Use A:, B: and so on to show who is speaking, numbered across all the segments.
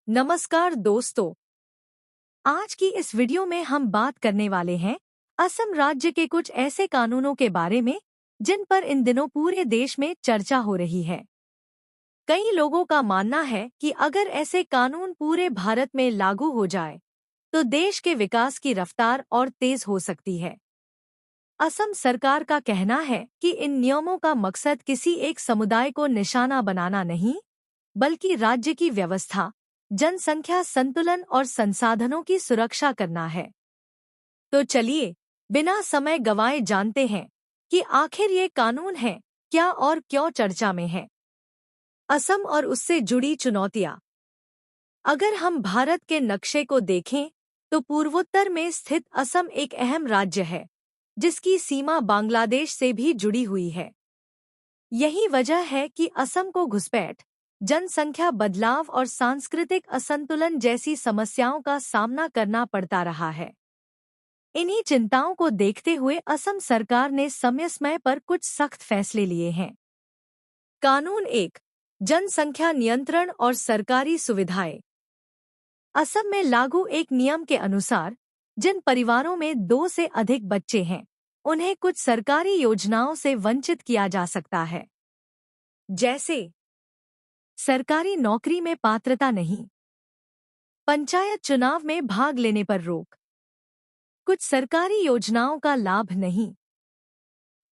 A: नमस्कार दोस्तों। आज की इस वीडियो में हम बात करने वाले हैं असम राज्य के कुछ ऐसे कानूनों के बारे में जिन पर इन दिनों पूरे देश में चर्चा हो रही है। कई लोगों का मानना है कि अगर ऐसे कानून पूरे भारत में लागू हो जाए तो देश के विकास की रफ्तार और तेज हो सकती है। असम सरकार का कहना है कि इन नियमों का मकसद किसी एक समुदाय को निशाना बनाना नहीं, बल्कि राज्य की व्यवस्था, जनसंख्या संतुलन और संसाधनों की सुरक्षा करना है। तो चलिए, बिना समय गंवाए जानते हैं कि आखिर ये कानून है क्या और क्यों चर्चा में है। असम और उससे जुड़ी चुनौतियां। अगर हम भारत के नक्शे को देखें तो पूर्वोत्तर में स्थित असम एक अहम राज्य है, जिसकी सीमा बांग्लादेश से भी जुड़ी हुई है। यही वजह है कि असम को घुसपैठ, जनसंख्या बदलाव और सांस्कृतिक असंतुलन जैसी समस्याओं का सामना करना पड़ता रहा है। इन्हीं चिंताओं को देखते हुए असम सरकार ने समय समय पर कुछ सख्त फैसले लिए हैं। कानून 1, जनसंख्या नियंत्रण और सरकारी सुविधाएं। असम में लागू एक नियम के अनुसार जिन परिवारों में 2 से अधिक बच्चे हैं, उन्हें कुछ सरकारी योजनाओं से वंचित किया जा सकता है। जैसे सरकारी नौकरी में पात्रता नहीं, पंचायत चुनाव में भाग लेने पर रोक, कुछ सरकारी योजनाओं का लाभ नहीं।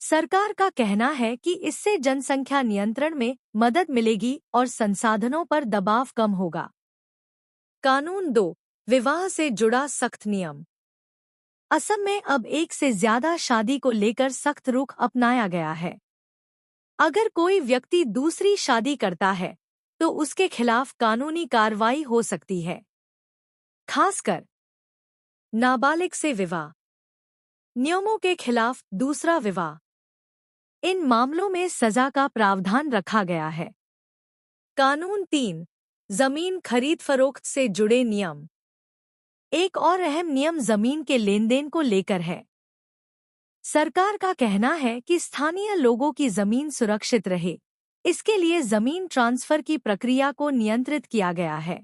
A: सरकार का कहना है कि इससे जनसंख्या नियंत्रण में मदद मिलेगी और संसाधनों पर दबाव कम होगा। कानून 2, विवाह से जुड़ा सख्त नियम। असम में अब एक से ज्यादा शादी को लेकर सख्त रुख अपनाया गया है। अगर कोई व्यक्ति दूसरी शादी करता है तो उसके खिलाफ कानूनी कार्रवाई हो सकती है। खासकर नाबालिग से विवाह, नियमों के खिलाफ दूसरा विवाह, इन मामलों में सजा का प्रावधान रखा गया है। कानून 3, जमीन खरीद फरोख्त से जुड़े नियम। एक और अहम नियम जमीन के लेनदेन को लेकर है। सरकार का कहना है कि स्थानीय लोगों की जमीन सुरक्षित रहे, इसके लिए जमीन ट्रांसफर की प्रक्रिया को नियंत्रित किया गया है।